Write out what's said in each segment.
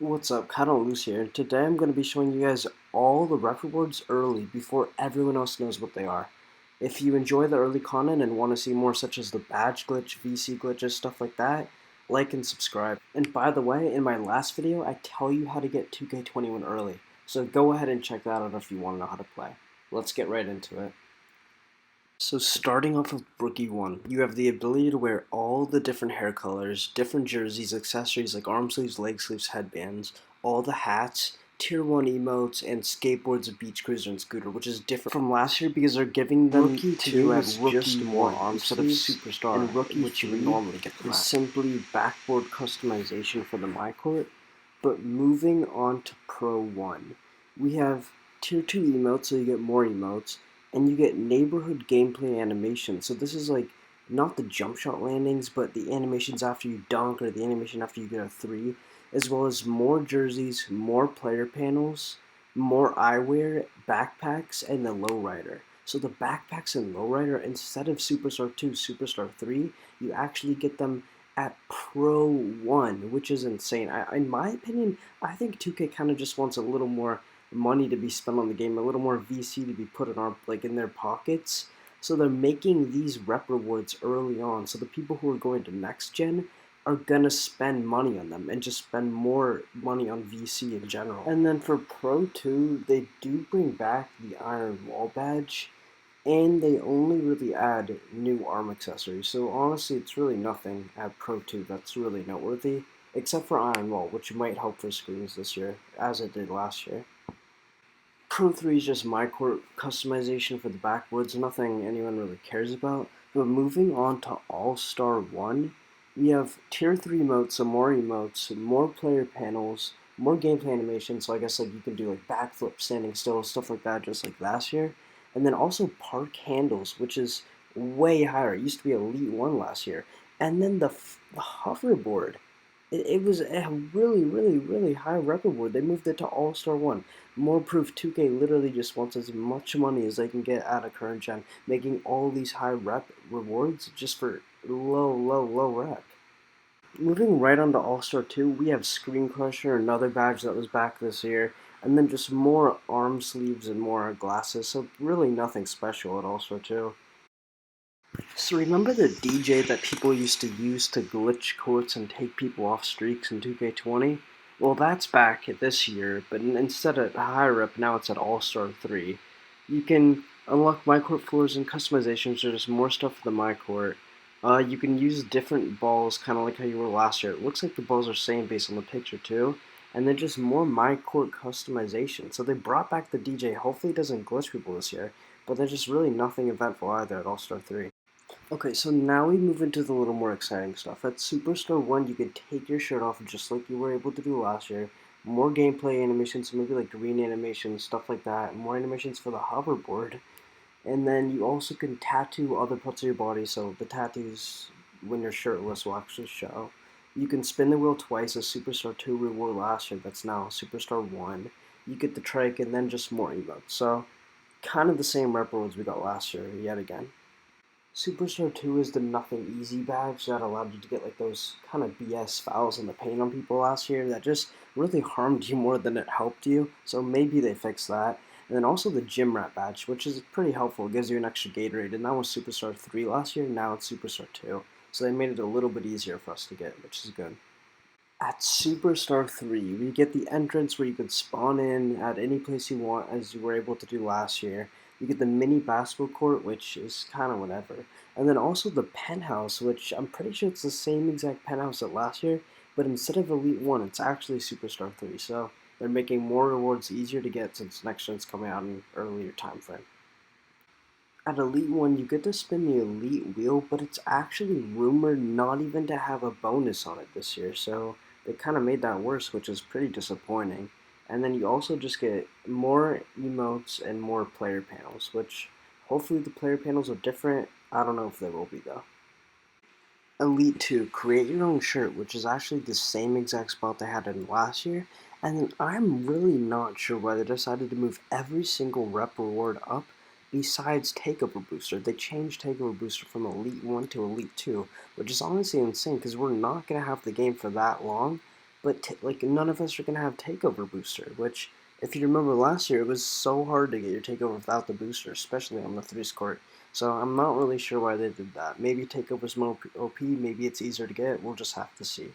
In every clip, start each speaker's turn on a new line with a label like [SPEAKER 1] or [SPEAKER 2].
[SPEAKER 1] What's up, Kinda Loose here, and today I'm going to be showing you guys all the rep rewards early before everyone else knows what they are. If you enjoy the early content and want to see more such as the badge glitch, VC glitches, stuff like that, like and subscribe. And by the way, in my last video, I tell you how to get 2K21 early, so go ahead and check that out if you want to know how to play. Let's get right into it. So starting off with Rookie 1, you have the ability to wear all the different hair colors, different jerseys, accessories like arm sleeves, leg sleeves, headbands, all the hats, tier 1 emotes, and skateboards, beach cruiser, and scooter, which is different from last year because they're giving them
[SPEAKER 2] Rookie
[SPEAKER 1] to
[SPEAKER 2] 2
[SPEAKER 1] you
[SPEAKER 2] is
[SPEAKER 1] at
[SPEAKER 2] just
[SPEAKER 1] Rookie
[SPEAKER 2] more
[SPEAKER 1] 1
[SPEAKER 2] arm
[SPEAKER 1] instead of
[SPEAKER 2] sleeves,
[SPEAKER 1] Superstar,
[SPEAKER 2] and Rookie
[SPEAKER 1] which you would
[SPEAKER 2] 3
[SPEAKER 1] normally get them
[SPEAKER 2] is
[SPEAKER 1] at.
[SPEAKER 2] simply backboard customization for the MyCourt. But moving on to Pro 1, we have tier 2 emotes, so you get more emotes, and you get neighborhood gameplay animation. So this is like not the jump shot landings, but the animations after you dunk or the animation after you get a 3, as well as more jerseys, more player panels, more eyewear, backpacks, and the lowrider. So the backpacks and lowrider, instead of Superstar 2, Superstar 3, you actually get them at Pro 1, which is insane. In my opinion, I think 2K kind of just wants a little more money to be spent on the game, a little more VC to be put in in their pockets. So they're making these rep rewards early on. So the people who are going to next gen are gonna spend money on them and just spend more money on VC in general. And then for Pro 2, they do bring back the Iron Wall badge, and they only really add new arm accessories. So honestly, it's really nothing at Pro 2 that's really noteworthy, except for Iron Wall, which might help for screens this year, as it did last year. Pro 3 is just MyCourt customization for the backwards, nothing anyone really cares about. But moving on to All-Star 1, we have Tier 3 emotes, more player panels, more gameplay animations, so I guess like you can do like backflip, standing still, stuff like that, just like last year. And then also park handles, which is way higher. It used to be Elite 1 last year. And then the hoverboard. It was a really high rep reward. They moved it to All-Star 1. More proof 2K literally just wants as much money as they can get out of current gen, making all these high rep rewards just for low rep. Moving right on to All-Star 2, we have Screen Crusher, another badge that was back this year, and then just more arm sleeves and more glasses, so really nothing special at All-Star 2. So remember the DJ that people used to use to glitch courts and take people off streaks in 2K20? Well, that's back this year, but instead of higher up, now it's at All-Star 3. You can unlock MyCourt floors and customizations, there's more stuff for the MyCourt. You can use different balls, kind of like how you were last year. It looks like the balls are same based on the picture too. And then just more MyCourt customization. So they brought back the DJ. Hopefully it doesn't glitch people this year. But there's just really nothing eventful either at All-Star 3. Okay, so now we move into the little more exciting stuff. At Superstar 1, you can take your shirt off just like you were able to do last year. More gameplay animations, so maybe like green animations, stuff like that. More animations for the hoverboard. And then you also can tattoo other parts of your body, so the tattoos when you're shirtless will actually show. You can spin the wheel twice, as Superstar 2 reward last year, that's now Superstar 1. You get the trike and then just more emotes. So, kind of the same rep rewards we got last year, yet again. Superstar 2 is the Nothing Easy badge that allowed you to get like those kind of BS fouls in the paint on people last year that just really harmed you more than it helped you, so maybe they fixed that. And then also the Gym Rat badge, which is pretty helpful, it gives you an extra Gatorade, and that was Superstar 3 last year, now it's Superstar 2. So they made it a little bit easier for us to get, which is good. At Superstar 3, we get the entrance where you could spawn in at any place you want, as you were able to do last year. You get the mini basketball court, which is kind of whatever. And then also the penthouse, which I'm pretty sure it's the same exact penthouse as last year, but instead of Elite 1, it's actually Superstar 3. So they're making more rewards easier to get since next gen's coming out in an earlier time frame. At Elite 1, you get to spin the Elite wheel, but it's actually rumored not even to have a bonus on it this year, so they kind of made that worse, which is pretty disappointing. And then you also just get more emotes and more player panels, which hopefully the player panels are different. I don't know if they will be, though. Elite 2, create your own shirt, which is actually the same exact spot they had in last year. And then I'm really not sure why they decided to move every single rep reward up besides Takeover Booster. They changed Takeover Booster from Elite 1 to Elite 2, which is honestly insane because we're not going to have the game for that long.
[SPEAKER 1] but like none of us are gonna have takeover booster. Which, if you remember last year, it was so hard to get your takeover without the booster, especially on the 3 court. So I'm not really sure why they did that. Maybe takeover's more OP. Maybe it's easier to get. We'll just have to see.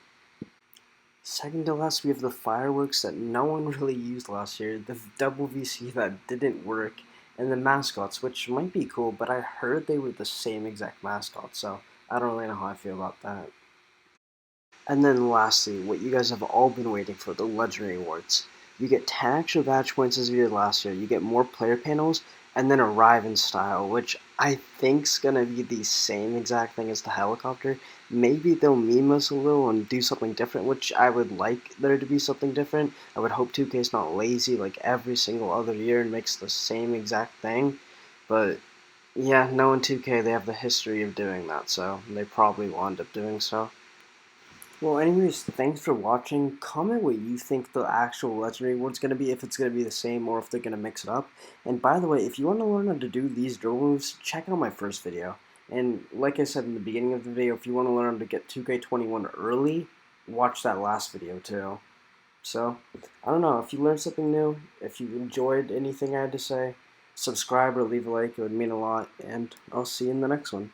[SPEAKER 1] Second to last, we have the fireworks that no one really used last year, the double VC that didn't work, and the mascots, which might be cool, but I heard they were the same exact mascot, so I don't really know how I feel about that. And then lastly, what you guys have all been waiting for, the Legendary Awards. You get 10 extra badge points as you did last year, you get more player panels, and then Arrive in Style, which I think's gonna be the same exact thing as the helicopter. Maybe they'll meme us a little and do something different, which I would like there to be something different. I would hope 2K's not lazy like every single other year and makes the same exact thing. But yeah, knowing 2K, they have the history of doing that, so they probably will end up doing so. Well, anyways, thanks for watching. Comment what you think the actual Legendary Award's going to be, if it's going to be the same or if they're going to mix it up. And by the way, if you want to learn how to do these drill moves, check out my first video. And like I said in the beginning of the video, if you want to learn how to get 2K21 early, watch that last video too. So, I don't know, if you learned something new, if you enjoyed anything I had to say, subscribe or leave a like, it would mean a lot, and I'll see you in the next one.